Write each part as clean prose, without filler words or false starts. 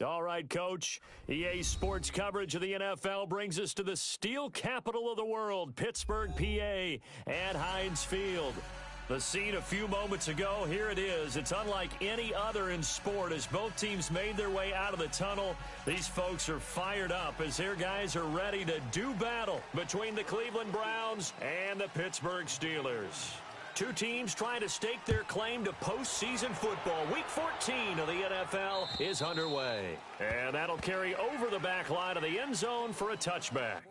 All right, Coach. EA Sports coverage of the NFL brings us to the steel capital of the world, Pittsburgh, PA, at Heinz Field. The scene a few moments ago, here it is. It's unlike any other in sport as both teams made their way out of the tunnel. These folks are fired up as their guys are ready to do battle between the Cleveland Browns and the Pittsburgh Steelers. Two teams trying to stake their claim to postseason football. Week 14 of the NFL is underway. And that'll carry over the back line of the end zone for a touchback.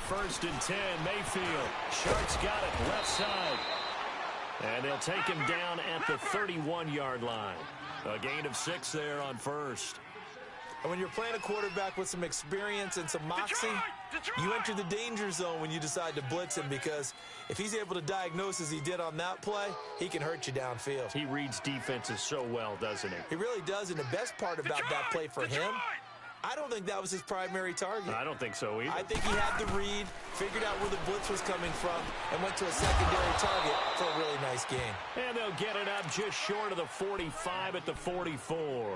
First and 10, Mayfield. Sharks got it, left side. And they'll take him down at the 31-yard line. A gain of 6 there on first. And when you're playing a quarterback with some experience and some moxie, you enter the danger zone when you decide to blitz him, because if he's able to diagnose as he did on that play, he can hurt you downfield. He reads defenses so well, doesn't he? He really does, and the best part about that play for him, I don't think that was his primary target. I don't think so either. I think he had the read, figured out where the blitz was coming from, and went to a secondary target for a really nice game. And they'll get it up just short of the 45 at the 44.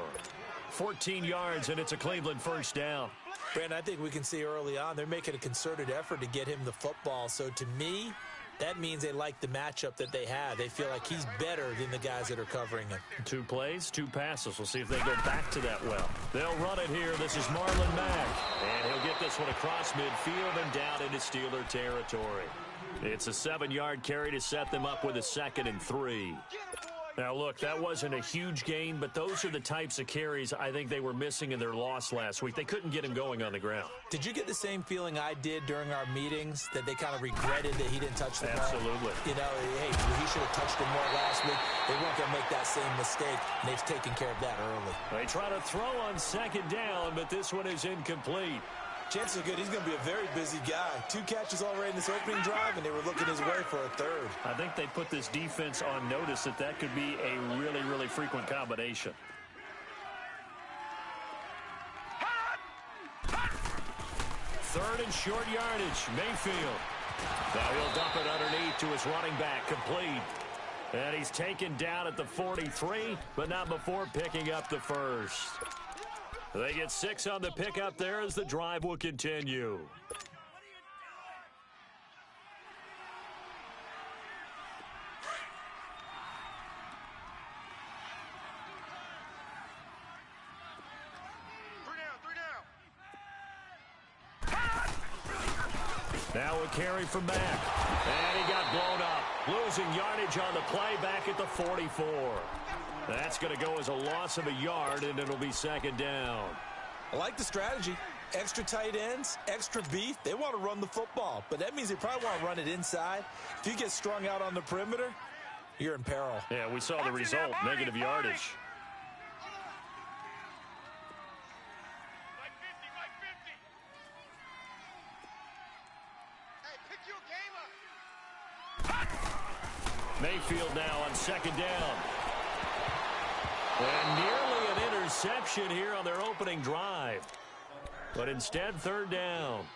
14 yards, and it's a Cleveland first down. Brandon, I think we can see early on they're making a concerted effort to get him the football. So to me, that means they like the matchup that they have. They feel like he's better than the guys that are covering him. 2 plays, 2 passes. We'll see if they go back to that well. They'll run it here. This is Marlon Mack. And he'll get this one across midfield and down into Steeler territory. It's a 7-yard carry to set them up with a 2nd and 3. Now, look, that wasn't a huge gain, but those are the types of carries I think they were missing in their loss last week. They couldn't get him going on the ground. Did you get the same feeling I did during our meetings, that they kind of regretted that he didn't touch the ball? Absolutely. You know, hey, he should have touched him more last week. They weren't going to make that same mistake, and they've taken care of that early. They try to throw on 2nd down, but this one is incomplete. Chances are good he's going to be a very busy guy. 2 catches already in this opening drive, and they were looking his way for a 3rd. I think they put this defense on notice that could be a really, really frequent combination. Third and short yardage, Mayfield. Now he'll dump it underneath to his running back, complete. And he's taken down at the 43, but not before picking up the first. They get 6 on the pickup there as the drive will continue. Now a carry from Mack. And he got blown up. Losing yardage on the play back at the 44. That's going to go as a loss of a yard, and it'll be 2nd down. I like the strategy. Extra tight ends, extra beef. They want to run the football, but that means they probably want to run it inside. If you get strung out on the perimeter, you're in peril. Yeah, we saw the result, negative yardage. Mayfield now on 2nd down. And nearly an interception here on their opening drive. But instead, 3rd down.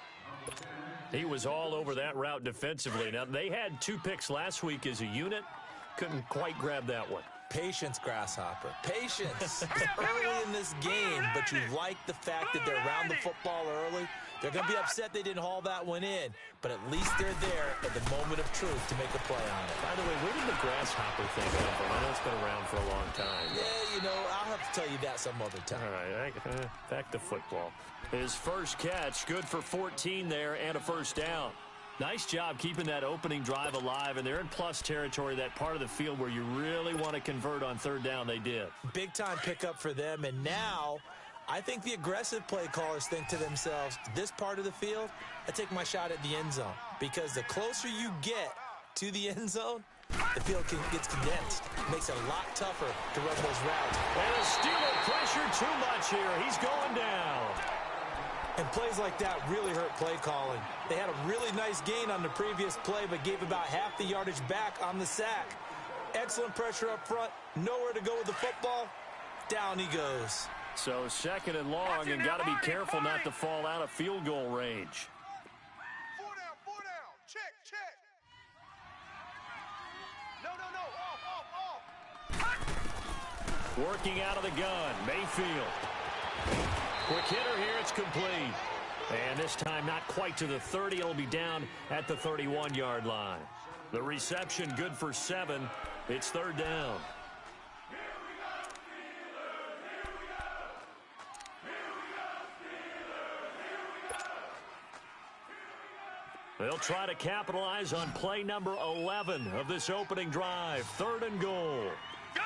He was all over that route defensively. Now, they had 2 picks last week as a unit. Couldn't quite grab that one. Patience, Grasshopper. Patience. It's early in this game, but you like the fact that they're around the football early. They're going to be upset they didn't haul that one in, but at least they're there at the moment of truth to make a play on it. By the way, where did the grasshopper thing come from? I know it's been around for a long time. Yeah, you know, I'll have to tell you that some other time. All right, back to football. His first catch, good for 14 there and a first down. Nice job keeping that opening drive alive, and they're in plus territory, that part of the field where you really want to convert on third down. They did. Big-time pickup for them, and now I think the aggressive play callers think to themselves, this part of the field, I take my shot at the end zone, because the closer you get to the end zone, the field gets condensed. It makes it a lot tougher to run those routes. And the Steeler pressure too much here. He's going down. And plays like that really hurt play calling. They had a really nice gain on the previous play, but gave about half the yardage back on the sack. Excellent pressure up front. Nowhere to go with the football. Down he goes. So second and long, and got to be careful not to fall out of field goal range. 4 down. Check. No. Off. Working out of the gun, Mayfield. Quick hitter here, it's complete. And this time not quite to the 30. It'll be down at the 31-yard line. The reception good for 7. It's third down. They'll try to capitalize on play number 11 of this opening drive. Third and goal. Gun!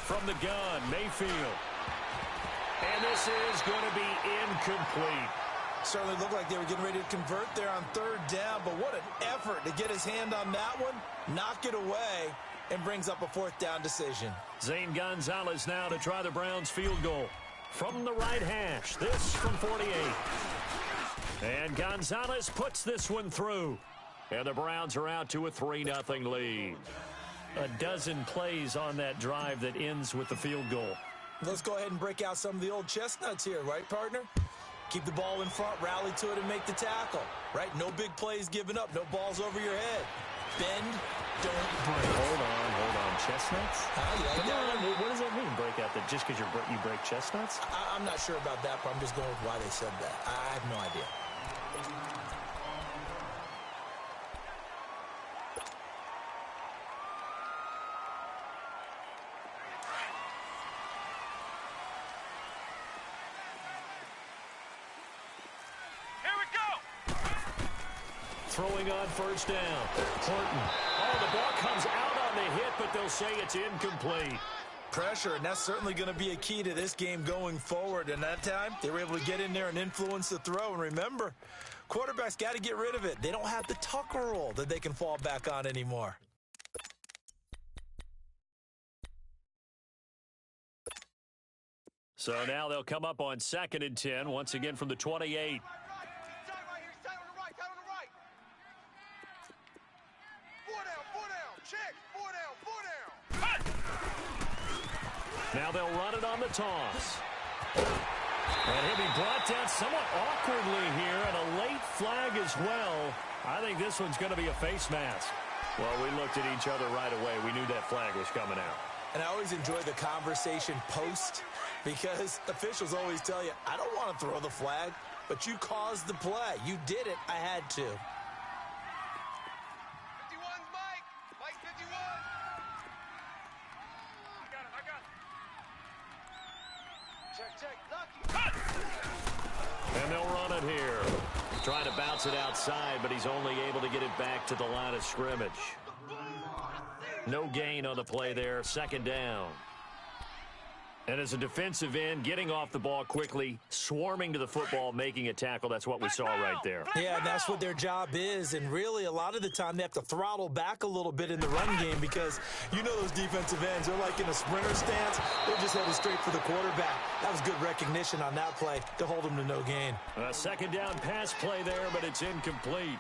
From the gun, Mayfield. And this is going to be incomplete. Certainly looked like they were getting ready to convert there on third down, but what an effort to get his hand on that one, knock it away, and brings up a fourth down decision. Zane Gonzalez now to try the Browns field goal. From the right hash, this from 48. And Gonzalez puts this one through. And the Browns are out to a 3-0 lead. A dozen plays on that drive that ends with the field goal. Let's go ahead and break out some of the old chestnuts here, right, partner? Keep the ball in front, rally to it, and make the tackle, right? No big plays given up, no balls over your head. Bend, don't break. Hold on. Chestnuts? You like that? What does that mean, break out? That just because you break chestnuts? I'm not sure about that, but I'm just going with why they said that. I have no idea. Throwing on first down. Horton. Oh, the ball comes out on the hit, but they'll say it's incomplete. Pressure, and that's certainly going to be a key to this game going forward. And that time, they were able to get in there and influence the throw. And remember, quarterbacks got to get rid of it. They don't have the Tucker roll that they can fall back on anymore. So now they'll come up on 2nd and 10, once again from the 28. Now they'll run it on the toss. And he'll be brought down somewhat awkwardly here, and a late flag as well. I think this one's going to be a face mask. Well, we looked at each other right away. We knew that flag was coming out. And I always enjoy the conversation post, because officials always tell you, I don't want to throw the flag, but you caused the play. You did it. I had to. 51's Mike. Mike 51. I got it. Check. Lucky. And they'll run it here. Trying to bounce it outside, but he's only able to get it back to the line of scrimmage. No gain on the play there. 2nd down. And as a defensive end, getting off the ball quickly, swarming to the football, making a tackle. That's what we saw right there. Yeah, and that's what their job is. And really, a lot of the time, they have to throttle back a little bit in the run game, because you know those defensive ends, they're like in a sprinter stance. They're just headed straight for the quarterback. That was good recognition on that play to hold them to no gain. A 2nd down pass play there, but it's incomplete.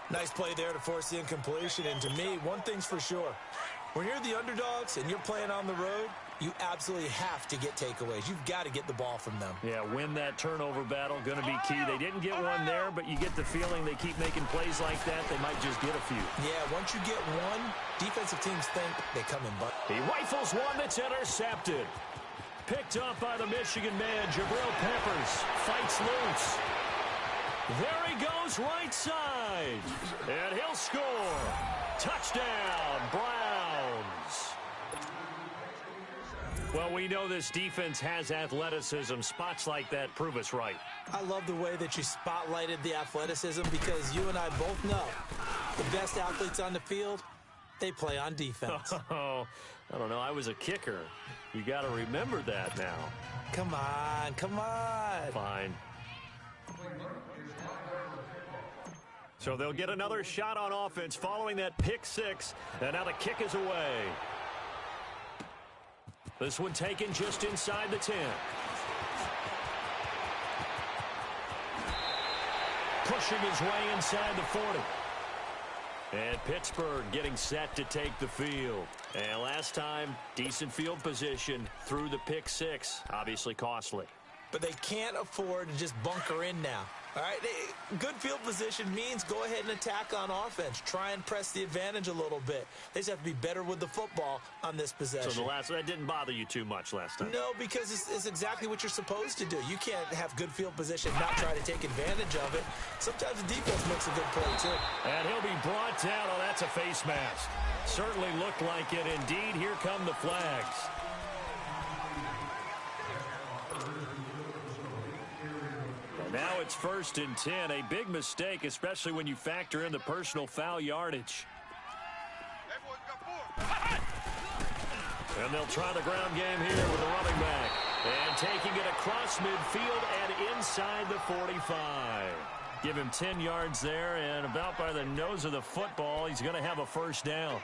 Nice play there to force the incompletion. And to me, one thing's for sure. When you're the underdogs and you're playing on the road, you absolutely have to get takeaways. You've got to get the ball from them. Yeah, win that turnover battle, going to be key. They didn't get one there, but you get the feeling they keep making plays like that, they might just get a few. Yeah, once you get one, defensive teams think they come in. But He rifles one that's intercepted. Picked up by the Michigan man, Jabril Peppers. Fights loose. There he goes, right side. And he'll score. Touchdown, Browns. Well, we know this defense has athleticism. Spots like that prove us right. I love the way that you spotlighted the athleticism because you and I both know the best athletes on the field, they play on defense. Oh, I don't know. I was a kicker. You got to remember that now. Come on, come on. Fine. So they'll get another shot on offense following that pick six. And now the kick is away. This one taken just inside the 10. Pushing his way inside the 40. And Pittsburgh getting set to take the field. And last time, decent field position through the pick six. Obviously costly. But they can't afford to just bunker in now. All right, good field position means go ahead and attack on offense. Try and press the advantage a little bit. They just have to be better with the football on this possession. So that didn't bother you too much last time? No, because it's exactly what you're supposed to do. You can't have good field position, not try to take advantage of it. Sometimes the defense makes a good play, too. And he'll be brought down. Oh, that's a face mask. Certainly looked like it. Indeed, here come the flags. Now it's 1st and 10. A big mistake, especially when you factor in the personal foul yardage. And they'll try the ground game here with the running back. And taking it across midfield and inside the 45. Give him 10 yards there, and about by the nose of the football, he's going to have a first down.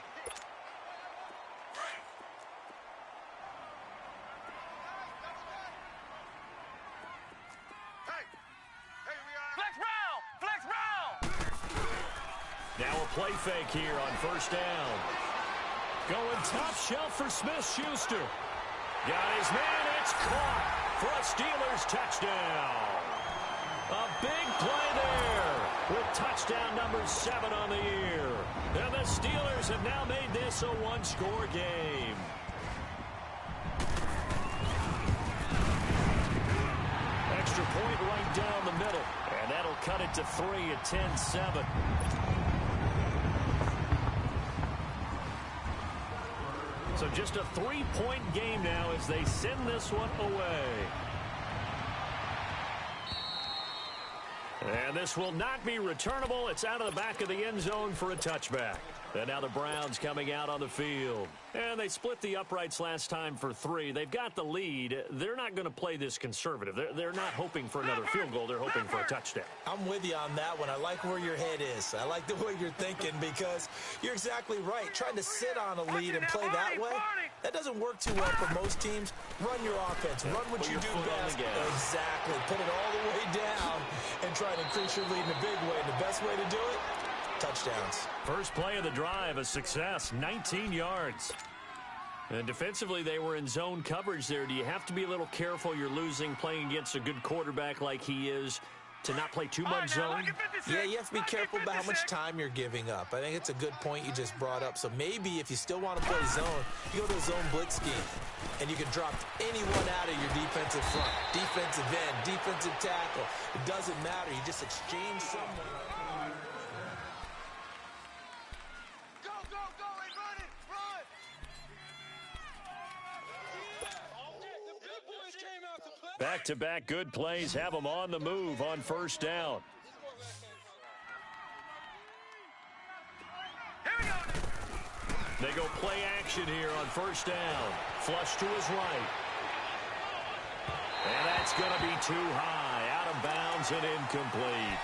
Now a play fake here on first down. Going top shelf for Smith-Schuster. Got his man. It's caught for a Steelers touchdown. A big play there with touchdown number 7 on the year. And the Steelers have now made this a one-score game. Extra point right down the middle. And that'll cut it to 3 at 10-7. So just a 3-point game now as they send this one away. And this will not be returnable. It's out of the back of the end zone for a touchback. And now the Browns coming out on the field. And they split the uprights last time for 3. They've got the lead. They're not going to play this conservative. They're not hoping for another field goal. They're hoping for a touchdown. I'm with you on that one. I like where your head is. I like the way you're thinking because you're exactly right. Trying to sit on a lead and play that way, that doesn't work too well for most teams. Run your offense. Run what you do best. Exactly. Put it all the way down and try to increase your lead in a big way. And the best way to do it, touchdowns. First play of the drive, a success, 19 yards. And defensively, they were in zone coverage there. Do you have to be a little careful? You're losing playing against a good quarterback like he is to not play too much zone? Yeah, you have to be careful about how much time you're giving up. I think it's a good point you just brought up. So maybe if you still want to play zone, you go to a zone blitz scheme, and you can drop anyone out of your defensive front, defensive end, defensive tackle. It doesn't matter. You just exchange someone. Back-to-back good plays have them on the move on first down. They go play action here on first down. Flush to his right. And that's going to be too high. Out of bounds and incomplete.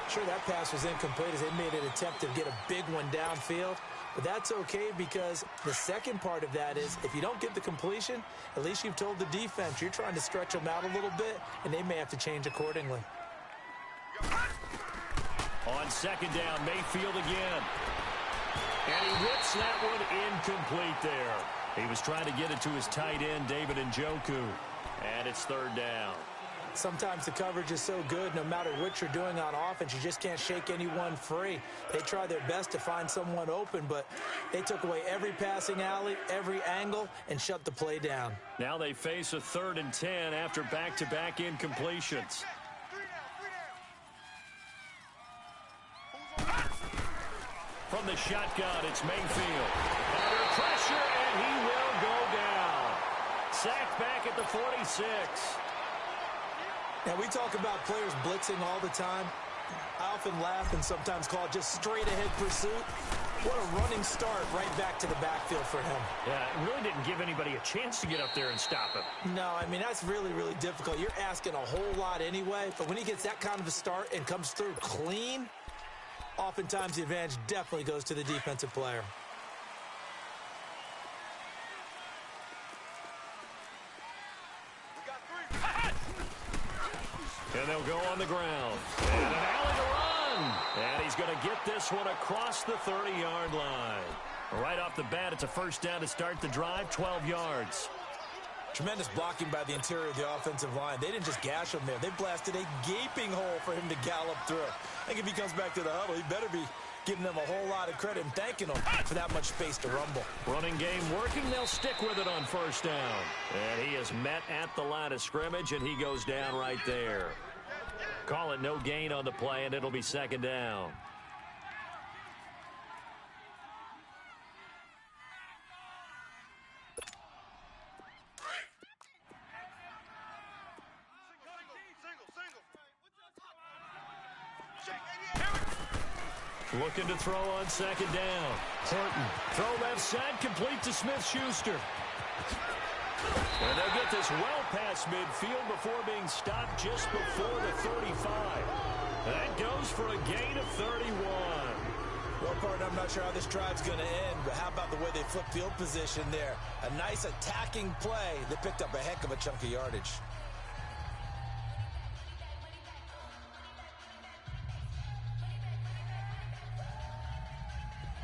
Sure, that pass was incomplete as they made an attempt to get a big one downfield. But that's okay because the second part of that is if you don't get the completion, at least you've told the defense you're trying to stretch them out a little bit, and they may have to change accordingly. On second down, Mayfield again. And he whips that one incomplete there. He was trying to get it to his tight end, David Njoku. And it's third down. Sometimes the coverage is so good, no matter what you're doing on offense, you just can't shake anyone free. They try their best to find someone open, but they took away every passing alley, every angle, and shut the play down. Now they face a 3rd and 10 after back-to-back incompletions. From the shotgun, it's Mayfield. Under pressure, and he will go down. Sacked back at the 46. Now, we talk about players blitzing all the time. I often laugh and sometimes call it just straight-ahead pursuit. What a running start right back to the backfield for him. Yeah, it really didn't give anybody a chance to get up there and stop him. No, I mean, that's really, really difficult. You're asking a whole lot anyway, but when he gets that kind of a start and comes through clean, oftentimes the advantage definitely goes to the defensive player. And they'll go on the ground. And an alley to run. And he's going to get this one across the 30-yard line. Right off the bat, it's a first down to start the drive, 12 yards. Tremendous blocking by the interior of the offensive line. They didn't just gash him there. They blasted a gaping hole for him to gallop through. I think if he comes back to the huddle, he better be giving them a whole lot of credit and thanking them for that much space to rumble. Running game working. They'll stick with it on first down. And he is met at the line of scrimmage, and he goes down right there. Call it no gain on the play, and it'll be second down. Looking to throw on second down. Horton. Throw left side, complete to Smith-Schuster. And they'll get this well past midfield before being stopped just before the 35. That goes for a gain of 31. Well, partner, I'm not sure how this drive's going to end, but how about the way they flip field position there? A nice attacking play. They picked up a heck of a chunk of yardage.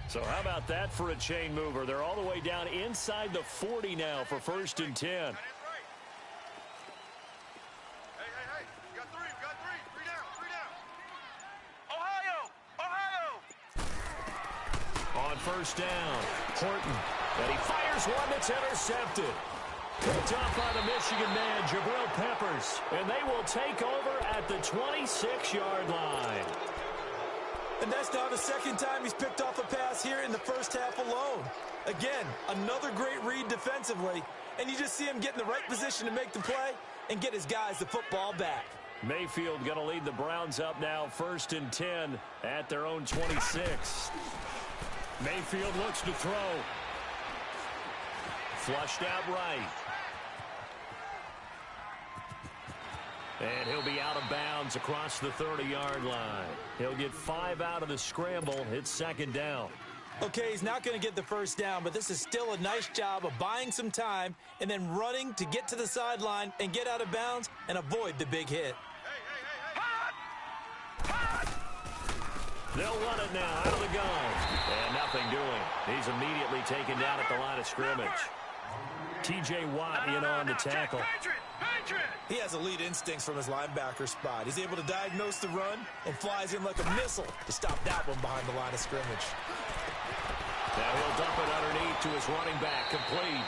So how about that for a chain mover? They're all the way down inside the 40 now for first and 10. Hey, we got three. Three down. Ohio! On first down, Horton. And he fires one that's intercepted. Picked up by the Michigan man, Jabril Peppers. And they will take over at the 26-yard line. And that's now the second time he's picked off a pass here in the first half alone. Again, another great read defensively. And you just see him get in the right position to make the play and get his guys the football back. Mayfield going to lead the Browns up now, first and 10 at their own 26. Mayfield looks to throw. Flushed out right. And he'll be out of bounds across the 30-yard line. He'll get 5 out of the scramble. It's second down. Okay, he's not going to get the first down, but this is still a nice job of buying some time and then running to get to the sideline and get out of bounds and avoid the big hit. They'll run it now out of the gun. And nothing doing. He's immediately taken down at the line of scrimmage. T.J. Watt in on the tackle. He has elite instincts from his linebacker spot. He's able to diagnose the run and flies in like a missile to stop that one behind the line of scrimmage. Now he'll dump it underneath to his running back, complete.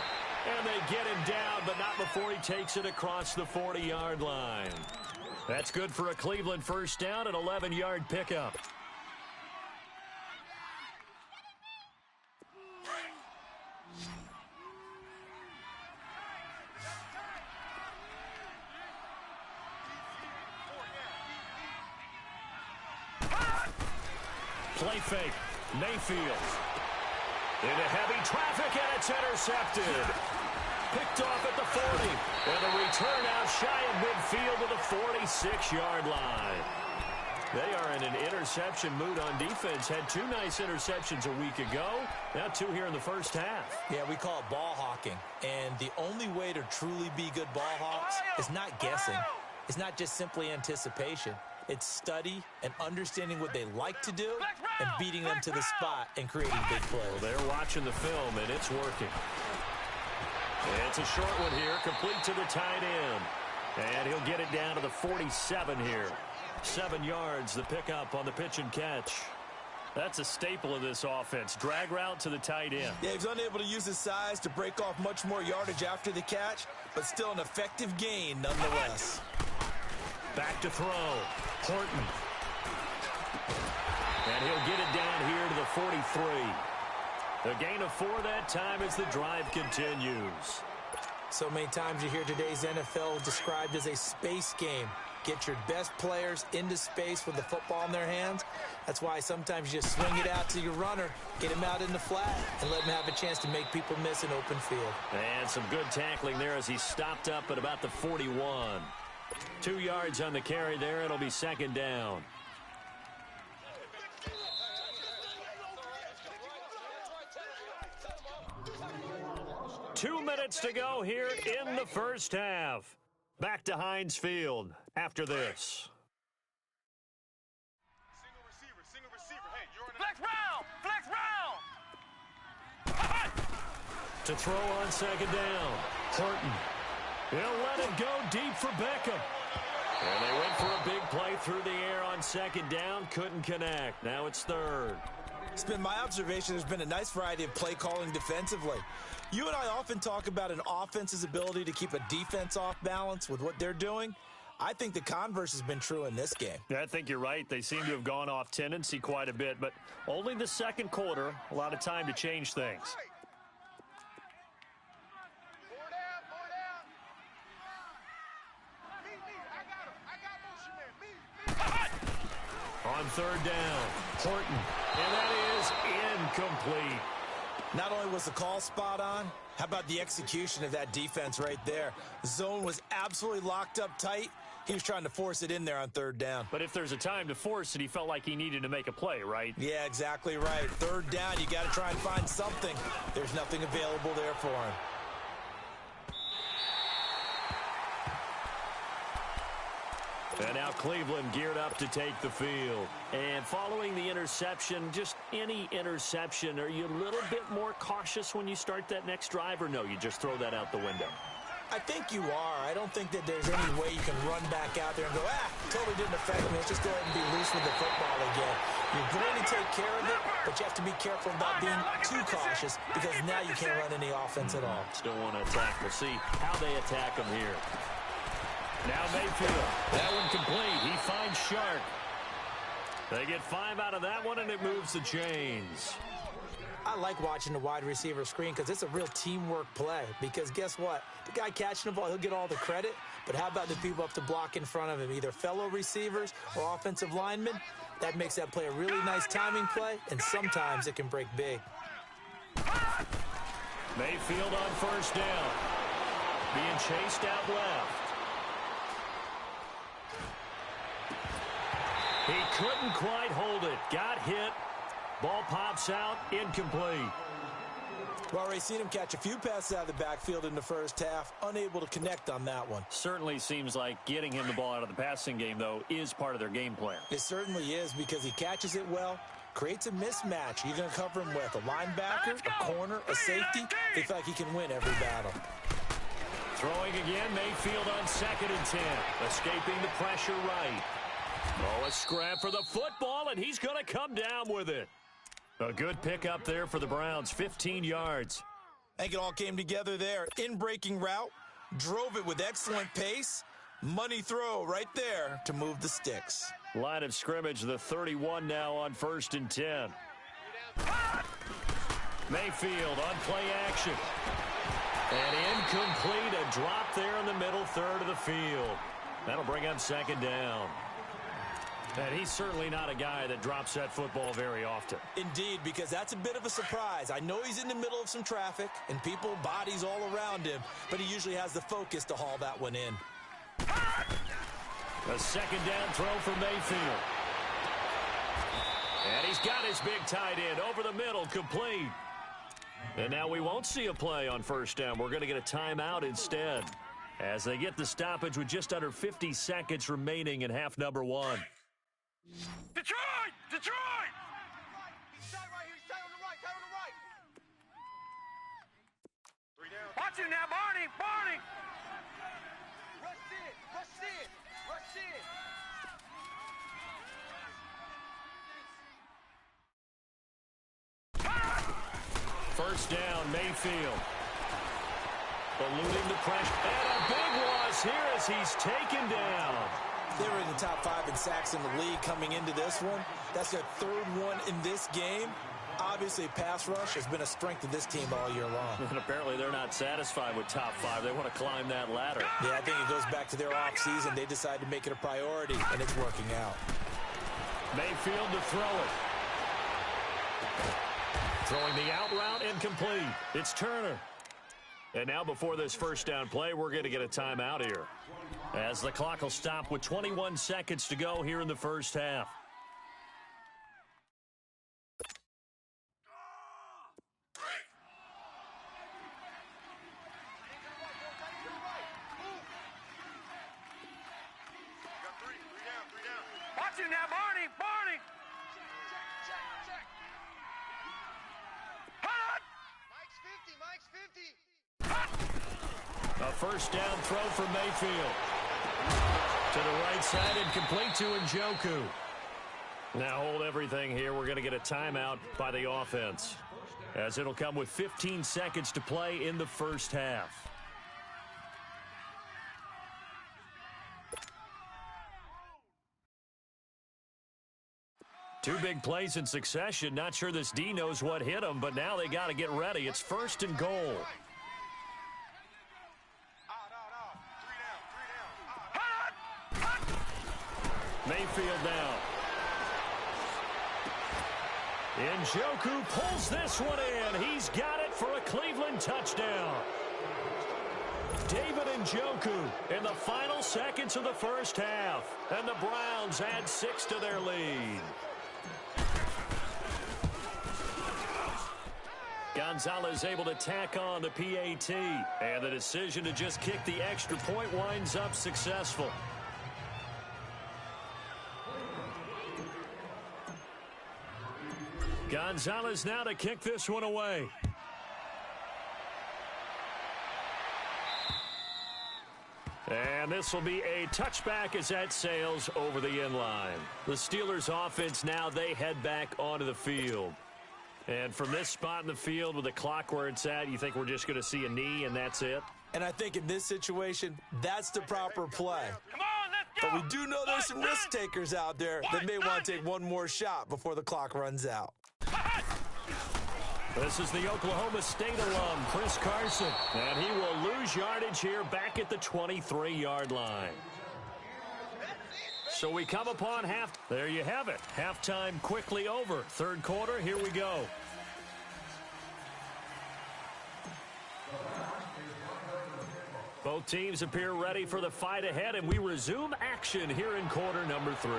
And they get him down, but not before he takes it across the 40-yard line. That's good for a Cleveland first down, an 11-yard pickup. Play fake. Mayfield. Into heavy traffic, and it's intercepted. Picked off at the 40. And a return out shy of midfield to the 46-yard line. They are in an interception mood on defense. Had 2 nice interceptions a week ago. Now 2 here in the first half. Yeah, we call it ball hawking. And the only way to truly be good ball hawks is not guessing. It's not just simply anticipation. It's study and understanding what they like to do and beating them to the spot and creating big plays. Well, they're watching the film, and it's working. It's a short one here, complete to the tight end. And he'll get it down to the 47 here. 7 yards, the pickup on the pitch and catch. That's a staple of this offense. Drag route to the tight end. Yeah, he's unable to use his size to break off much more yardage after the catch, but still an effective gain nonetheless. Back to throw. Horton. And he'll get it down here to the 43. A gain of 4 that time as the drive continues. So many times you hear today's NFL described as a space game. Get your best players into space with the football in their hands. That's why sometimes you just swing it out to your runner, get him out in the flat, and let him have a chance to make people miss an open field. And some good tackling there as he stopped up at about the 41. 2 yards on the carry there. It'll be second down. Two minutes to go here in the first half. Back to Heinz Field after this. Single receiver. Hey, you're in Flex round! To throw on second down. Horton. He'll let it go deep for Beckham. And they went for a big play through the air on second down. Couldn't connect. Now it's third. It's been my observation there's been a nice variety of play calling defensively. You and I often talk about an offense's ability to keep a defense off balance with what they're doing. I think the converse has been true in this game. Yeah, I think you're right. They seem to have gone off tendency quite a bit, but only the second quarter. A lot of time to change things. Four down. Me. I got him. Me. On third down, Horton. And that is incomplete. Not only was the call spot on, how about the execution of that defense right there? The zone was absolutely locked up tight. He was trying to force it in there on third down. But if there's a time to force it, he felt like he needed to make a play, right? Yeah, exactly right. Third down, you got to try and find something. There's nothing available there for him. And now Cleveland geared up to take the field. And following the interception, just any interception, are you a little bit more cautious when you start that next drive, or no, you just throw that out the window? I think you are. I don't think that there's any way you can run back out there and go, totally didn't affect me. Let's just go ahead and be loose with the football again. You're going to take care of it, but you have to be careful about being too cautious because now you can't run any offense at all. Still want to attack. We'll see how they attack him here. Now Mayfield. That one complete. He finds Shark. They get 5 out of that one, and it moves the chains. I like watching the wide receiver screen because it's a real teamwork play. Because guess what? The guy catching the ball, he'll get all the credit. But how about the people up to block in front of him, either fellow receivers or offensive linemen? That makes that play a really nice timing play, and sometimes it can break big. Mayfield on first down. Being chased out left. He couldn't quite hold it. Got hit. Ball pops out. Incomplete. Well, already seen him catch a few passes out of the backfield in the first half. Unable to connect on that one. Certainly seems like getting him the ball out of the passing game, though, is part of their game plan. It certainly is because he catches it well, creates a mismatch. You're going to cover him with a linebacker, a corner, a safety. They feel like he can win every battle. Throwing again, Mayfield on 2nd and 10. Escaping the pressure right. Oh, a scrap for the football, and he's going to come down with it. A good pickup there for the Browns, 15 yards. I think it all came together there. In-breaking route, drove it with excellent pace. Money throw right there to move the sticks. Line of scrimmage, the 31 now on 1st and 10. Mayfield on play action. And incomplete, a drop there in the middle third of the field. That'll bring up 2nd down. And he's certainly not a guy that drops that football very often. Indeed, because that's a bit of a surprise. I know he's in the middle of some traffic and people, bodies all around him, but he usually has the focus to haul that one in. A 2nd down throw for Mayfield. And he's got his big tight end over the middle, complete. And now we won't see a play on 1st down. We're going to get a timeout instead, as they get the stoppage with just under 50 seconds remaining in half number 1. Detroit! Detroit! Stay right here. Stay on the right. Stay on the right. 3 down. Watch you now, Barney. Barney. Rush in. Rush in. Rush in. First down, Mayfield. Eluding the pressure. And a big loss here as he's taken down. They were in the top 5 in sacks in the league coming into this one. That's their 3rd one in this game. Obviously, pass rush has been a strength of this team all year long. And apparently they're not satisfied with top 5. They want to climb that ladder. Yeah, I think it goes back to their offseason. They decided to make it a priority, and it's working out. Mayfield to throw it. Throwing the out route incomplete. It's Turner. And now before this first down play, we're going to get a timeout here, as the clock will stop with 21 seconds to go here in the first half. Watch you now, Barney. Barney. Hut! Mike's 50. Mike's 50. A first down throw for Mayfield. To the right side and complete to Njoku. Now hold everything here. We're going to get a timeout by the offense, as it'll come with 15 seconds to play in the first half. Two big plays in succession. Not sure this D knows what hit him, but now they got to get ready. It's first and goal. Out. 3 down. 3 down. Mayfield now. Njoku pulls this one in. He's got it for a Cleveland touchdown. David Njoku in the final seconds of the first half. And the Browns add 6 to their lead. Gonzalez able to tack on the PAT. And the decision to just kick the extra point winds up successful. Gonzalez now to kick this one away. And this will be a touchback as that sails over the end line. The Steelers offense now, they head back onto the field. And from this spot in the field with the clock where it's at, you think we're just going to see a knee and that's it? And I think in this situation, that's the proper play. Come on, let's go. But we do know there's some risk takers out there that may want to take one more shot before the clock runs out. This is the Oklahoma State alum, Chris Carson. And he will lose yardage here back at the 23-yard line. So we come upon half. There you have it. Halftime quickly over. Third quarter, here we go. Both teams appear ready for the fight ahead, and we resume action here in quarter number 3.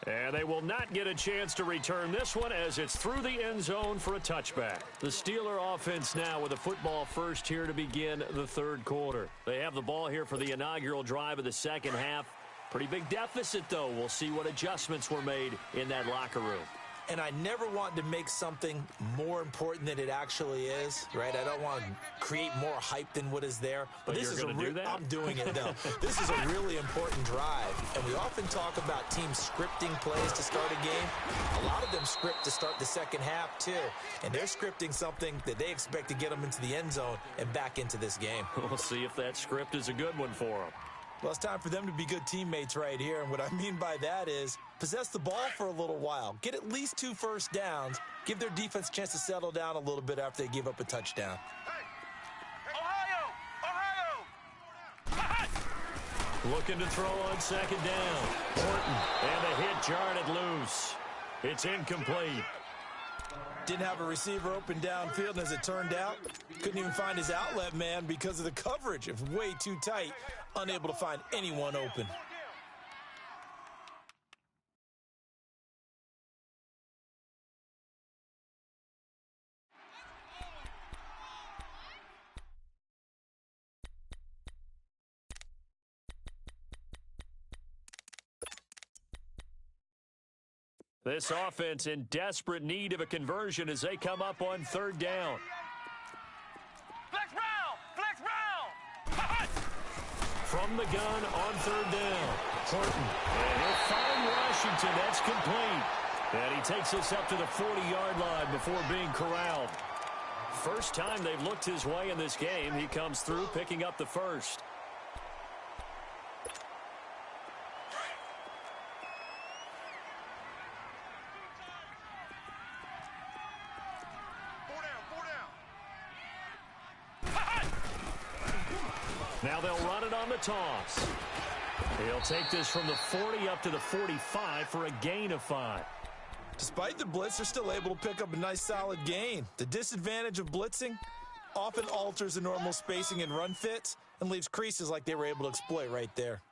And they will not get a chance to return this one as it's through the end zone for a touchback. The Steeler offense now with a football first here to begin the third quarter. They have the ball here for the inaugural drive of the second half. Pretty big deficit, though. We'll see what adjustments were made in that locker room. And I never want to make something more important than it actually is, right? I don't want to create more hype than what is there. But this is going to do that? I'm doing it, though. This is a really important drive. And we often talk about teams scripting plays to start a game. A lot of them script to start the second half, too. And they're scripting something that they expect to get them into the end zone and back into this game. We'll see if that script is a good one for them. Well, it's time for them to be good teammates right here. And what I mean by that is possess the ball for a little while. Get at least 2 first downs. Give their defense a chance to settle down a little bit after they give up a touchdown. Ohio! Looking to throw on second down. Horton, and the hit jarred it loose. It's incomplete. Didn't have a receiver open downfield, and as it turned out, couldn't even find his outlet man because of the coverage. It was way too tight, unable to find anyone open. This offense in desperate need of a conversion as they come up on third down. Flex round! Flex round! From the gun on third down, Horton. And he'll find Washington. That's complete. And he takes us up to the 40-yard line before being corralled. First time they've looked his way in this game. He comes through picking up the first. Now they'll run it on the toss. He'll take this from the 40 up to the 45 for a gain of 5. Despite the blitz, they're still able to pick up a nice solid gain. The disadvantage of blitzing often alters the normal spacing and run fits and leaves creases like they were able to exploit right there.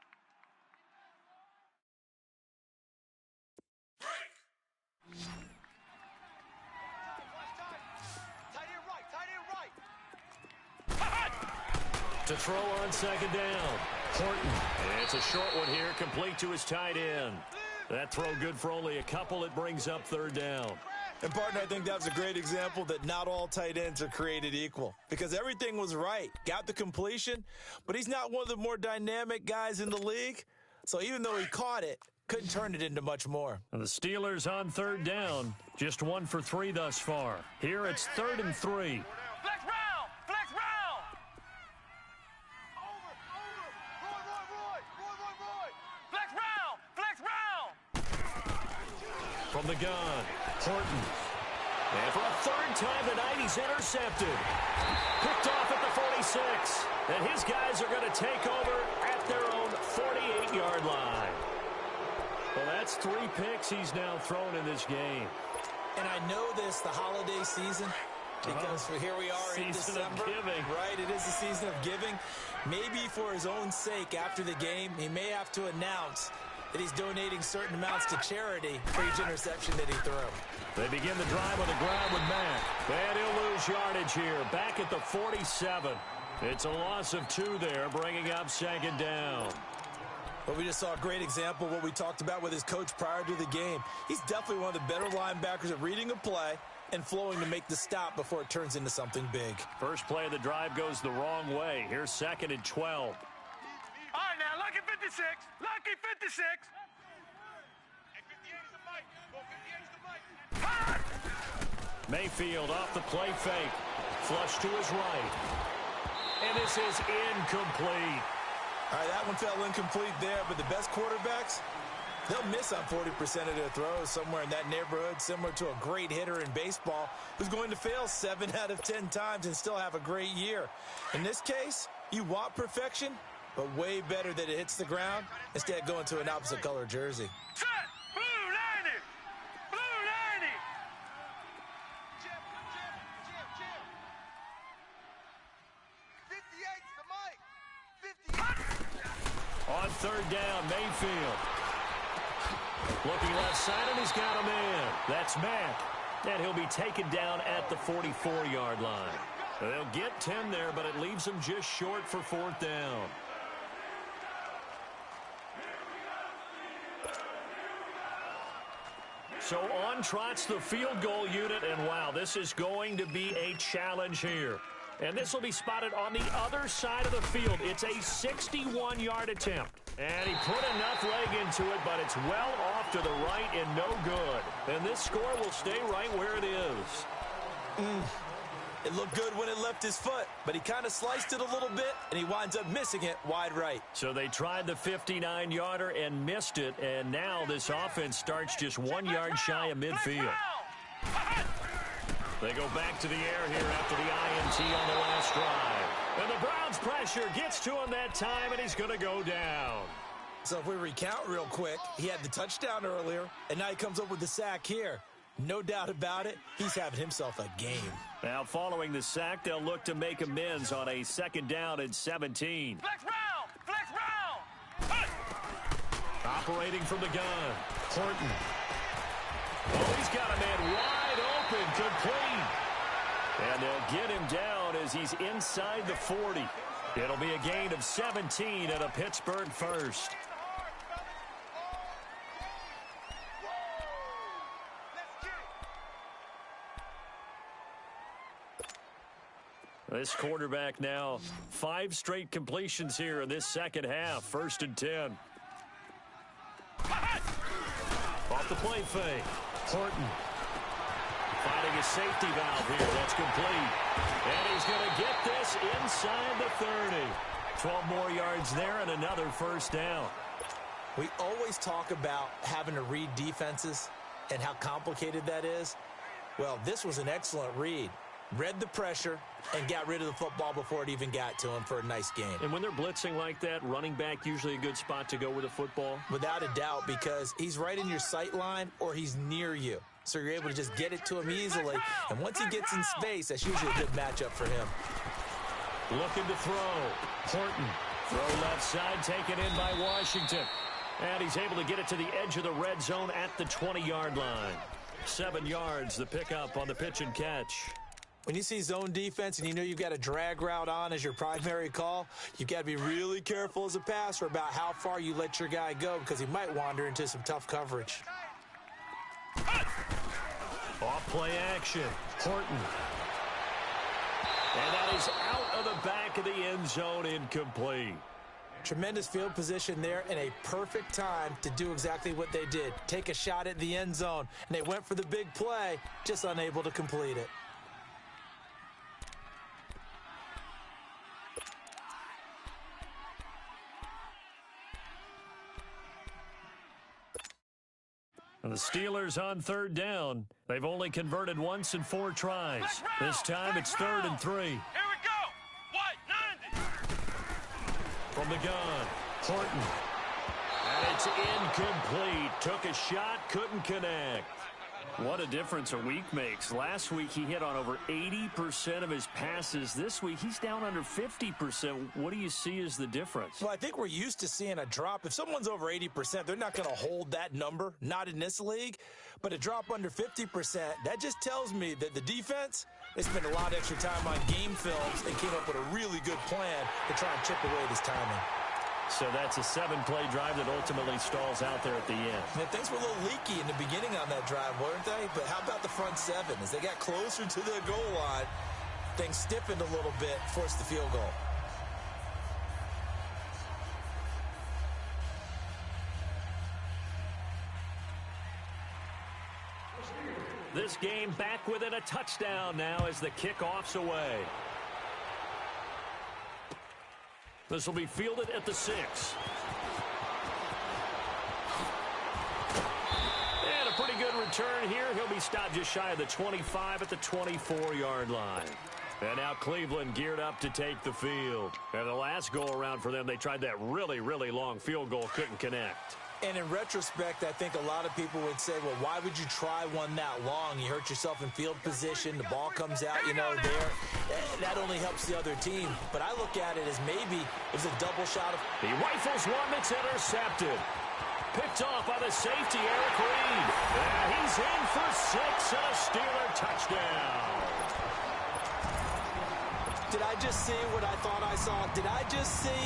To throw on second down, Horton. And it's a short one here, complete to his tight end. That throw good for only a couple. It brings up third down. And, partner, I think that was a great example that not all tight ends are created equal because everything was right. Got the completion, but he's not one of the more dynamic guys in the league. So even though he caught it, couldn't turn it into much more. And the Steelers on third down, just 1 for 3 thus far. Here it's 3rd and 3. Flex round! Flex round! Roy! Flex round! Flex round! From the gun, Horton. And for a third time tonight, he's intercepted. Picked off at the 46. And his guys are going to take over at their own 48-yard line. Well, that's 3 picks he's now thrown in this game. And I know this, the holiday season, because here we are in Season of December. giving. Right, it is the season of giving. Maybe for his own sake after the game, he may have to announce that he's donating certain amounts to charity for each interception that he threw. They begin the drive on the ground with Mack. And he'll lose yardage here, back at the 47. It's a loss of 2 there, bringing up second down. Well, we just saw a great example of what we talked about with his coach prior to the game. He's definitely one of the better linebackers at reading a play and flowing to make the stop before it turns into something big. First play of the drive goes the wrong way. Here's 2nd and 12. All right, now, lucky 56. Lucky 56. Mayfield off the play fake. Flush to his right. And this is incomplete. All right, that one fell incomplete there, but the best quarterbacks, they'll miss on 40% of their throws, somewhere in that neighborhood, similar to a great hitter in baseball who's going to fail 7 out of 10 times and still have a great year. In this case, you want perfection, but way better that it hits the ground instead of going to an opposite color jersey. Set! Blue 90! Blue 90! Jim! 58's the mic! 58! On third down, Mayfield. Looking left side, and he's got a man. That's Mack. And he'll be taken down at the 44-yard line. They'll get 10 there, but it leaves them just short for 4th down. So on trots the field goal unit, and wow, this is going to be a challenge here. And this will be spotted on the other side of the field. It's a 61-yard attempt. And he put enough leg into it, but it's well off to the right and no good. And this score will stay right where it is. It looked good when it left his foot, but he kind of sliced it a little bit, and he winds up missing it wide right. So they tried the 59-yarder and missed it, and now this offense starts just 1 yard shy of midfield. They go back to the air here after the INT on the last drive. And the Browns' pressure gets to him that time, and he's going to go down. So if we recount real quick, he had the touchdown earlier, and now he comes up with the sack here. No doubt about it, he's having himself a game. Now, following the sack, they'll look to make amends on a 2nd down and 17. Flex round! Flex round! Operating from the gun, Horton. Oh, he's got a man wide open, complete. And they'll get him down as he's inside the 40. It'll be a gain of 17 and a Pittsburgh first. This quarterback now 5 straight completions here in this second half. 1st and 10. Off the play fake. Horton finding a safety valve here. That's complete. And he's going to get this inside the 30. 12 more yards there and another 1st down. We always talk about having to read defenses and how complicated that is. Well, this was an excellent read. Read the pressure and got rid of the football before it even got to him for a nice game. And when they're blitzing like that, running back usually a good spot to go with the football? Without a doubt, because he's right in your sight line or he's near you. So you're able to just get it to him easily. And once he gets in space, that's usually a good matchup for him. Looking to throw. Horton. Throw left side, taken in by Washington. And he's able to get it to the edge of the red zone at the 20-yard line. 7 yards, the pickup on the pitch and catch. When you see zone defense and you know you've got a drag route on as your primary call, you've got to be really careful as a passer about how far you let your guy go because he might wander into some tough coverage. Off play action. Horton. And that is out of the back of the end zone, incomplete. Tremendous field position there and a perfect time to do exactly what they did. Take a shot at the end zone. And they went for the big play, just unable to complete it. And the Steelers on 3rd down. They've only converted once in 4 tries. This time it's 3rd and 3. Here we go. White, 90. From the gun, Horton. And it's incomplete. Took a shot, couldn't connect. What a difference a week makes. Last week he hit on over 80% of his passes. This week he's down under 50%. What do you see as the difference? Well, I think we're used to seeing a drop. If someone's over 80%, they're not going to hold that number, not in this league. But a drop under 50%, that just tells me that the defense, they spent a lot of extra time on game films and came up with a really good plan to try and chip away this timing. So that's a 7-play drive that ultimately stalls out there at the end. And things were a little leaky in the beginning on that drive, weren't they? But how about the front 7? As they got closer to the goal line, things stiffened a little bit, forced the field goal. This game back within a touchdown now as the kickoff's away. This will be fielded at the 6. And a pretty good return here. He'll be stopped just shy of the 25 at the 24-yard line. And now Cleveland geared up to take the field. And the last go-around for them, they tried that really, really long field goal, couldn't connect. And in retrospect, I think a lot of people would say, well, why would you try one that long? You hurt yourself in field position. The ball comes out, there. That only helps the other team. But I look at it as maybe it was a double shot. He rifles one that's intercepted. Picked off by the safety, Eric Reed. And he's in for 6 and a Steeler touchdown. Did I just see what I thought I saw? Did I just see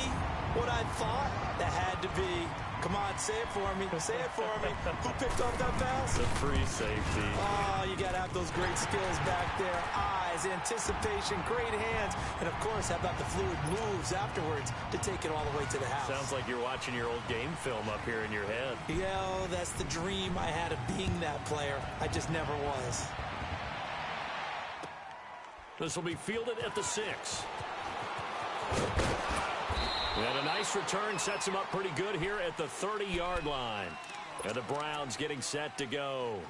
what I thought? That had to be. Come on, say it for me. Say it for me. Who picked off that pass? The free safety. Oh, you got to have those great skills back there. Eyes, anticipation, great hands. And, of course, how about the fluid moves afterwards to take it all the way to the house? Sounds like you're watching your old game film up here in your head. Yeah, that's the dream I had of being that player. I just never was. This will be fielded at the 6. And a nice return sets him up pretty good here at the 30-yard line. And the Browns getting set to go.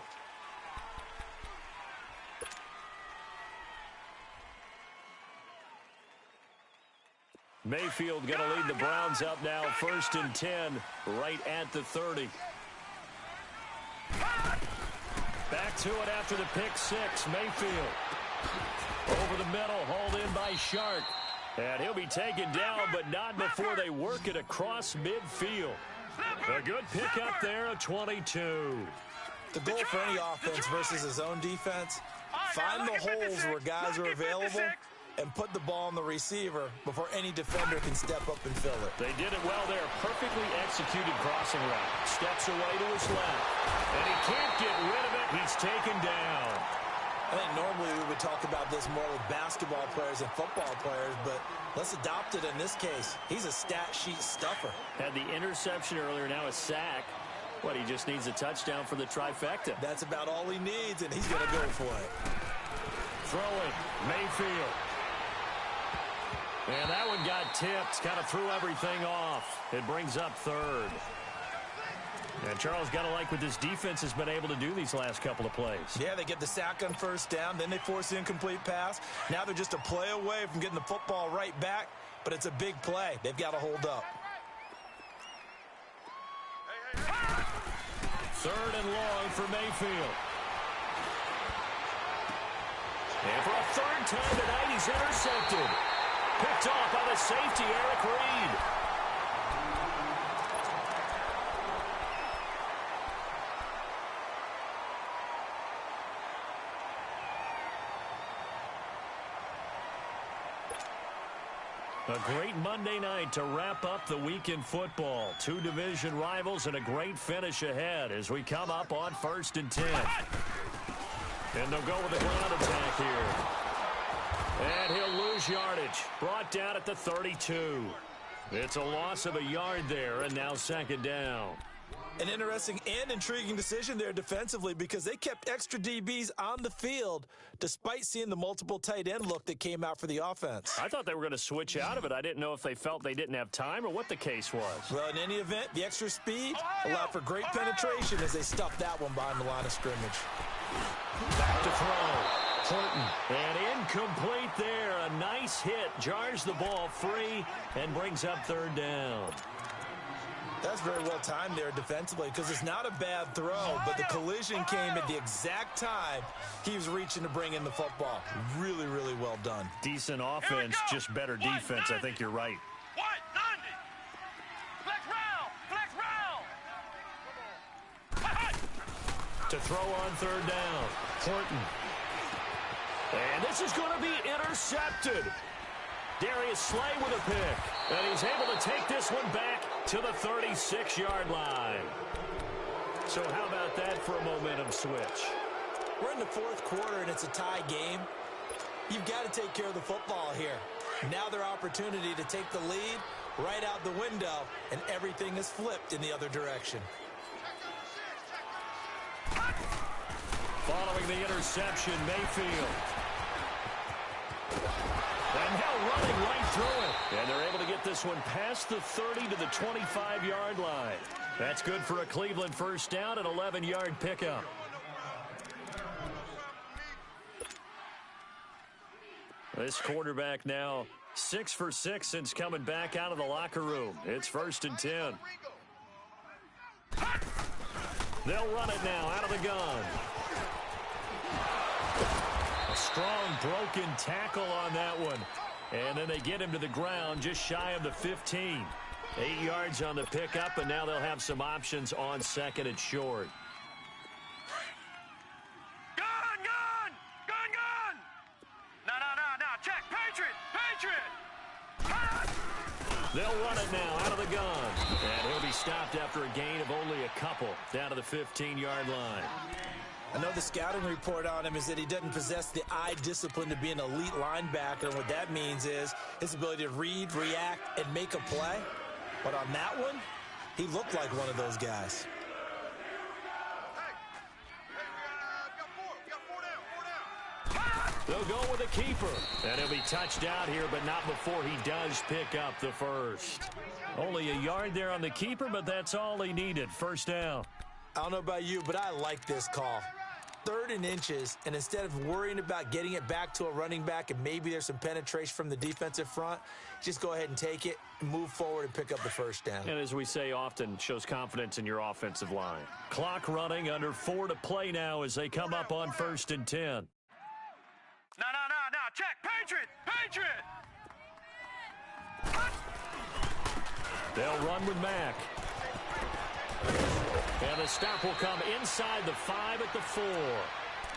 Mayfield going to lead the Browns up now, 1st and 10, right at the 30. Back to it after the pick 6, Mayfield. Over the middle, hauled in by Shark. And he'll be taken down, but not before they work it across midfield. A good pickup there of 22. The goal for any offense versus his own defense, find the holes where guys are available and put the ball on the receiver before any defender can step up and fill it. They did it well there. Perfectly executed crossing route. Steps away to his left. And he can't get rid of it. He's taken down. I think normally we would talk about this more with basketball players and football players, but let's adopt it in this case. He's a stat sheet stuffer. Had the interception earlier, now a sack. What, he just needs a touchdown for the trifecta. That's about all he needs, and he's going to go for it. Throwing, Mayfield. And that one got tipped, kind of threw everything off. It brings up third. And Charles, got to like what this defense has been able to do these last couple of plays. Yeah, they get the sack on first down, then they force the incomplete pass. Now they're just a play away from getting the football right back, but it's a big play. They've got to hold up. Third and long for Mayfield. And for a third time tonight, he's intercepted. Picked off by the safety, Eric Reed. A great Monday night to wrap up the week in football. Two division rivals and a great finish ahead as we come up on 1st and 10. And they'll go with a ground attack here. And he'll lose yardage. Brought down at the 32. It's a loss of a yard there, and now 2nd down. An interesting and intriguing decision there defensively because they kept extra DBs on the field despite seeing the multiple tight end look that came out for the offense. I thought they were going to switch out of it. I didn't know if they felt they didn't have time or what the case was. Well, in any event, the extra speed allowed for great penetration as they stuffed that one behind the line of scrimmage. Back to throw. Horton. And incomplete there. A nice hit. Jars the ball free and brings up 3rd down. That's very well timed there defensively because it's not a bad throw, but the collision came at the exact time he was reaching to bring in the football. Really, really well done. Decent offense, just better defense. I think you're right. What? 90. Flex round. To throw on 3rd down. Horton. And this is going to be intercepted. Darius Slay with a pick. And he's able to take this one back to the 36-yard line. So how about that for a momentum switch? We're in the 4th quarter, and it's a tie game. You've got to take care of the football here. Now their opportunity to take the lead right out the window, and everything is flipped in the other direction. Following the interception, Mayfield. And now running right through it. And they're able to get this one past the 30 to the 25-yard line. That's good for a Cleveland first down, an 11-yard pickup. This quarterback now 6 for 6 since coming back out of the locker room. It's 1st and 10. They'll run it now out of the gun. A strong broken tackle on that one. And then they get him to the ground just shy of the 15. 8 yards on the pickup, and now they'll have some options on 2nd and short. Gun! No. Check. Patriot! They'll run it now out of the gun. And he'll be stopped after a gain of only a couple down to the 15-yard line. I know the scouting report on him is that he doesn't possess the eye discipline to be an elite linebacker. And what that means is his ability to read, react, and make a play. But on that one, he looked like one of those guys. We got 4 down. They'll go with a keeper. And he'll be touched out here, but not before he does pick up the first. Only a yard there on the keeper, but that's all he needed. First down. I don't know about you, but I like this call. 3rd and inches, and instead of worrying about getting it back to a running back and maybe there's some penetration from the defensive front, just go ahead and take it, move forward, and pick up the first down. And as we say often, shows confidence in your offensive line. Clock running, under 4 to play now as they come up on 1st and 10. No. Check. Patriot! They'll run with Mack. And the stop will come inside the 5 at the 4.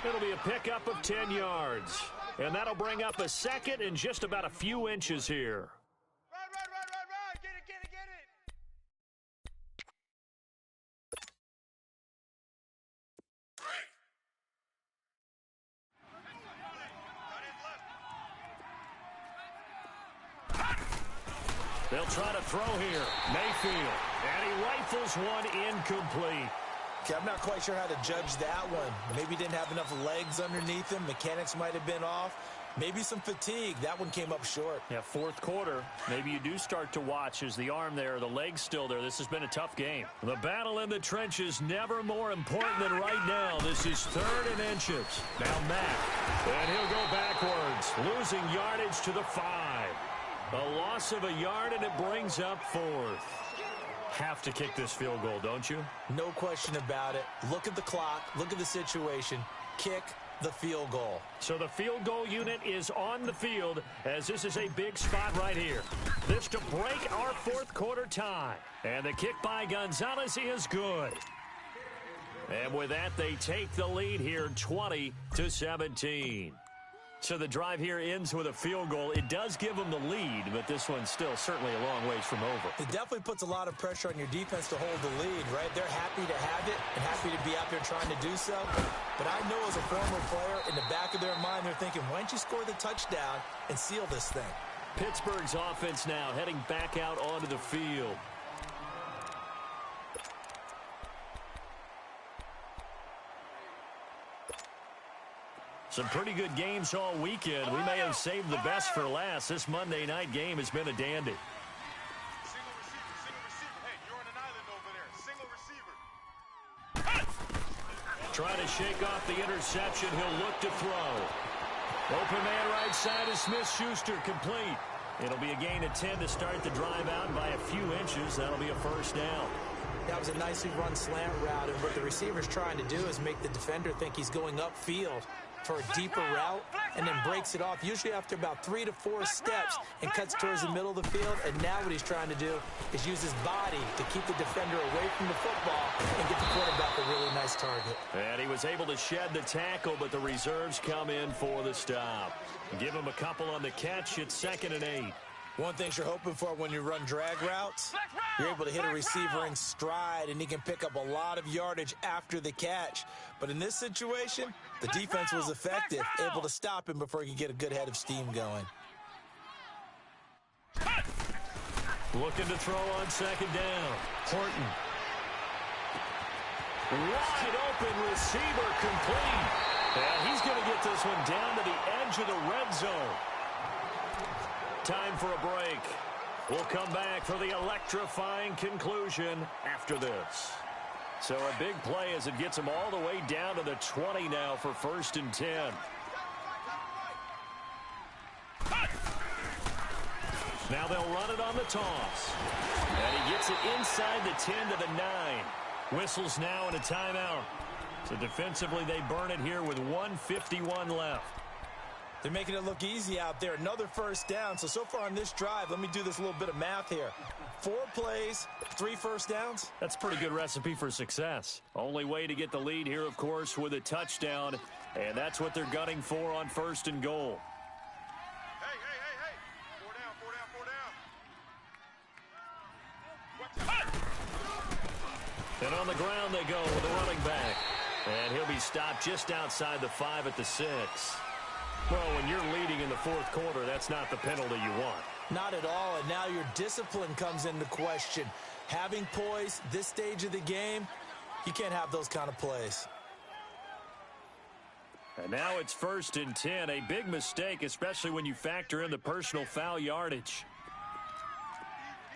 It'll be a pickup of 10 yards. And that'll bring up a 2nd and just about a few inches here. Right. Get it. They'll try to throw here. Mayfield. And he rifles one incomplete. Okay, I'm not quite sure how to judge that one. Maybe he didn't have enough legs underneath him. Mechanics might have been off. Maybe some fatigue. That one came up short. Yeah, fourth quarter. Maybe you do start to watch as the arm there, the leg's still there. This has been a tough game. The battle in the trenches never more important than right now. This is 3rd and inches. Now Mack. And he'll go backwards, losing yardage to the 5. A loss of a yard, and it brings up 4th. Have to kick this field goal, don't you? No question about it. Look at the clock. Look at the situation. Kick the field goal. So the field goal unit is on the field as this is a big spot right here. This to break our fourth quarter tie. And the kick by Gonzalez is good. And with that, they take the lead here 20-17. So the drive here ends with a field goal. It does give them the lead, but this one's still certainly a long ways from over. It definitely puts a lot of pressure on your defense to hold the lead, right? They're happy to have it and happy to be out there trying to do so. But I know as a former player, in the back of their mind, they're thinking, why don't you score the touchdown and seal this thing? Pittsburgh's offense now heading back out onto the field. Some pretty good games all weekend. We may have saved the best for last. This Monday night game has been a dandy. Single receiver. Hey, you're on an island over there. Single receiver. Trying to shake off the interception. He'll look to throw. Open man right side is Smith-Schuster, complete. It'll be a gain of 10 to start the drive out by a few inches. That'll be a first down. That was a nicely run slant route, and what the receiver's trying to do is make the defender think he's going upfield for a deeper route, and then breaks it off, usually after about 3 to 4 steps, and cuts towards the middle of the field. And now what he's trying to do is use his body to keep the defender away from the football and get the quarterback a really nice target. And he was able to shed the tackle, but the reserves come in for the stop. Give him a couple on the catch. It's 2nd and 8. One thing you're hoping for when you run drag routes, you're able to hit a receiver in stride, and he can pick up a lot of yardage after the catch. But in this situation, the defense was effective, able to stop him before he could get a good head of steam going. Looking to throw on 2nd down. Horton. Wide open receiver, complete. And he's going to get this one down to the edge of the red zone. Time for a break. We'll come back for the electrifying conclusion after this. So a big play as it gets them all the way down to the 20 now for 1st and 10. Now they'll run it on the toss. And he gets it inside the 10 to the 9. Whistles now in a timeout. So defensively they burn it here with 1:51 left. They're making it look easy out there. Another first down. So far on this drive, let me do this little bit of math here. 4 plays, 3 first downs. That's a pretty good recipe for success. Only way to get the lead here, of course, with a touchdown. And that's what they're gunning for on 1st and goal. Hey. 4 down. And on the ground they go with the running back. And he'll be stopped just outside the 5 at the 6. Well, when you're leading in the fourth quarter, that's not the penalty you want. Not at all, and now your discipline comes into question. Having poise this stage of the game, you can't have those kind of plays. And now it's 1st and 10. A big mistake, especially when you factor in the personal foul yardage.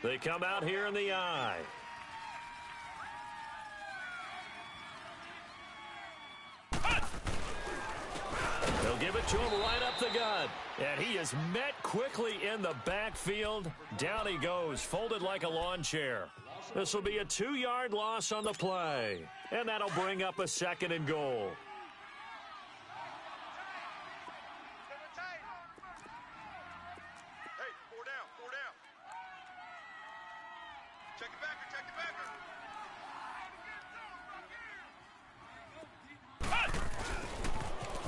They come out here in the eye. They'll give it to him right up the gut. And he is met quickly in the backfield. Down he goes, folded like a lawn chair. This will be a 2-yard loss on the play. And that'll bring up a 2nd and goal. Hey, 4 down. Check it back.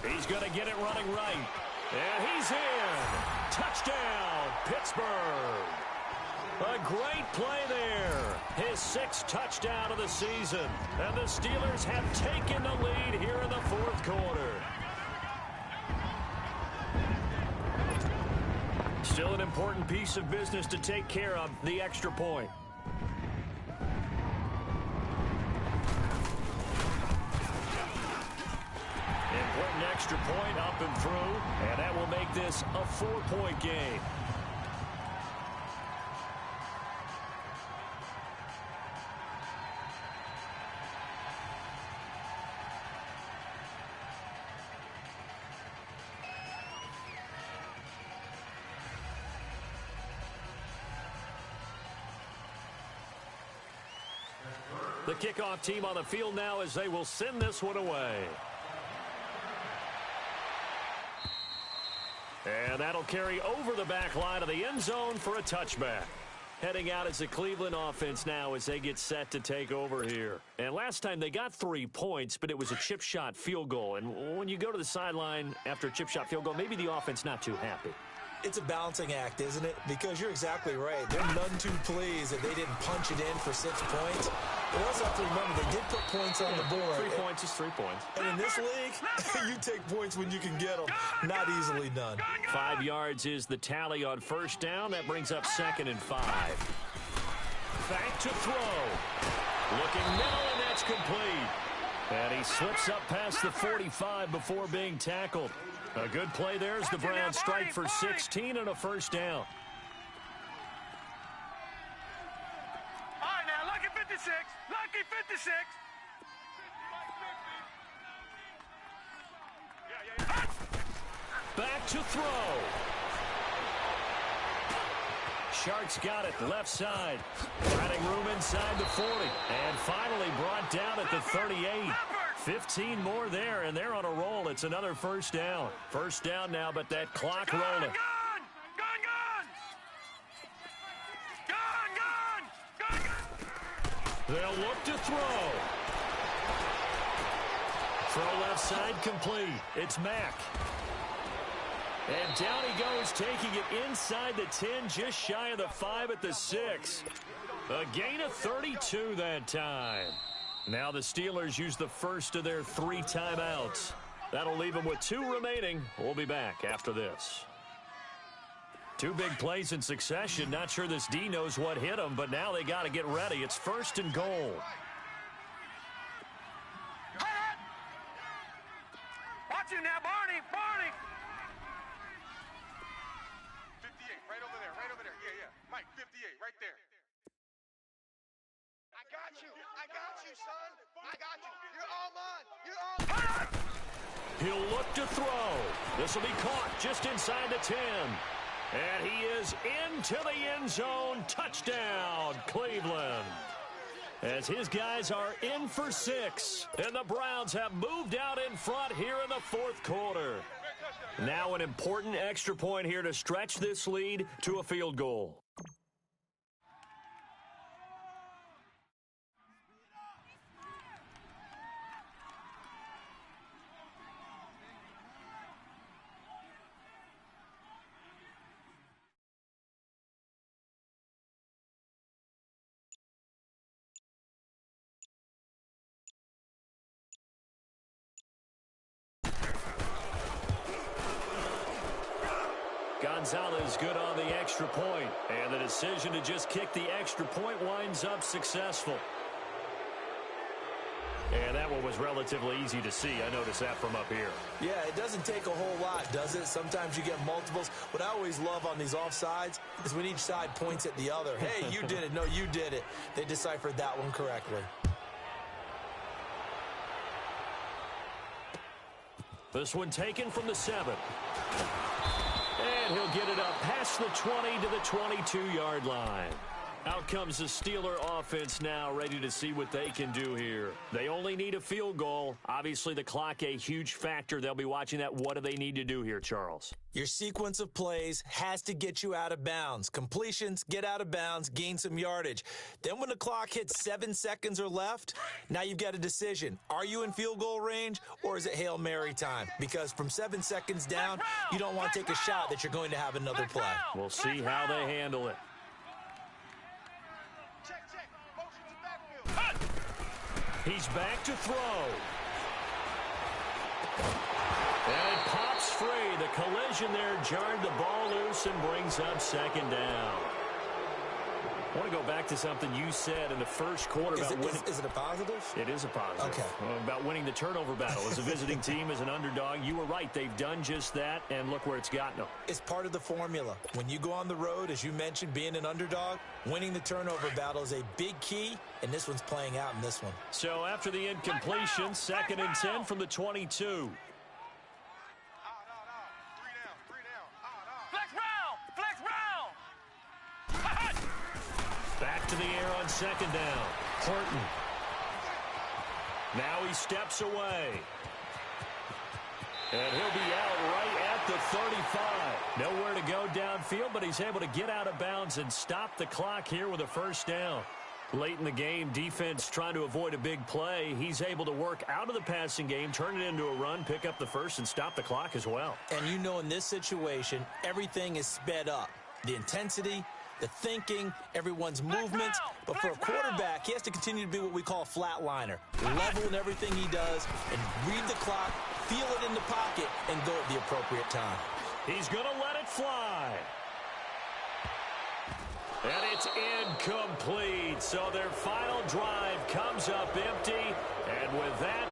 He's going to get it running right. And he's in. Touchdown, Pittsburgh. A great play there. His 6th touchdown of the season. And the Steelers have taken the lead here in the fourth quarter. Still an important piece of business to take care of, the extra point. Important extra point up and through, and that will make this a 4-point game. The kickoff team on the field now as they will send this one away. And that'll carry over the back line of the end zone for a touchback. Heading out as the Cleveland offense now as they get set to take over here. And last time they got 3 points, but it was a chip shot field goal. And when you go to the sideline after a chip shot field goal, maybe the offense not too happy. It's a balancing act, isn't it? Because you're exactly right. They're none too pleased that they didn't punch it in for 6 points. But also have to remember, they did put points on the board. 3 points is 3 points. And in this league, you take points when you can get them. Not easily done. 5 yards is the tally on first down. That brings up 2nd and 5. Back to throw. Looking middle, and that's complete. And he slips up past the 45 before being tackled. A good play there as the Browns strike for 16 and a first down. All right, now, lucky 56. Lucky 56. Back to throw. Sharks got it left side. Finding room inside the 40. And finally brought down at the 38. 15 more there, and they're on a roll. It's another first down. First down now, but that clock rolling. They'll look to throw. Throw left side complete. It's Mack. And down he goes, taking it inside the 10, just shy of the 5 at the 6. A gain of 32 that time. Now the Steelers use the first of their 3 timeouts. That'll leave them with 2 remaining. We'll be back after this. 2 big plays in succession. Not sure this D knows what hit them, but now they got to get ready. It's 1st and goal. Watch him now, Barney. 58, right over there, right over there. Yeah, yeah. Mike, 58, right there. I got you, son. I got you. You're all mine. You're all mine. He'll look to throw. This will be caught just inside the 10. And he is into the end zone. Touchdown, Cleveland. As his guys are in for 6. And the Browns have moved out in front here in the 4th quarter. Now an important extra point here to stretch this lead to a field goal. Gonzalez good on the extra point, and the decision to just kick the extra point winds up successful. And that one was relatively easy to see. I noticed that from up here. Yeah, it doesn't take a whole lot, does it? Sometimes you get multiples. What I always love on these offsides is when each side points at the other. Hey, you did it. No, you did it. They deciphered that one correctly. This one taken from the 7. And he'll get it up past the 20 to the 22-yard line. Out comes the Steeler offense now, ready to see what they can do here. They only need a field goal. Obviously, the clock a huge factor. They'll be watching that. What do they need to do here, Charles? Your sequence of plays has to get you out of bounds. Completions, get out of bounds, gain some yardage. Then when the clock hits 7 seconds or left, now you've got a decision. Are you in field goal range, or is it Hail Mary time? Because from 7 seconds down, you don't want to take a shot that you're going to have another play. We'll see how they handle it. He's back to throw. And it pops free. The collision there jarred the ball loose and brings up second down. I want to go back to something you said in the first quarter about winning. Is it a positive? It is a positive. Okay. About winning the turnover battle. As a visiting team, as an underdog, you were right. They've done just that, and look where it's gotten them. It's part of the formula. When you go on the road, as you mentioned, being an underdog, winning the turnover battle is a big key, and this one's playing out in this one. So after the incompletion, 2nd and 10 from the 22. Back to the air on 2nd down. Horton. Now he steps away. And he'll be out right at the 35. Nowhere to go downfield, but he's able to get out of bounds and stop the clock here with a first down. Late in the game, defense trying to avoid a big play. He's able to work out of the passing game, turn it into a run, pick up the first, and stop the clock as well. And you know in this situation, everything is sped up. The intensity, the thinking, everyone's movements. But for a quarterback, he has to continue to be what we call a flatliner. Level in everything he does and read the clock, feel it in the pocket, and go at the appropriate time. He's going to let it fly. And it's incomplete. So their final drive comes up empty. And with that,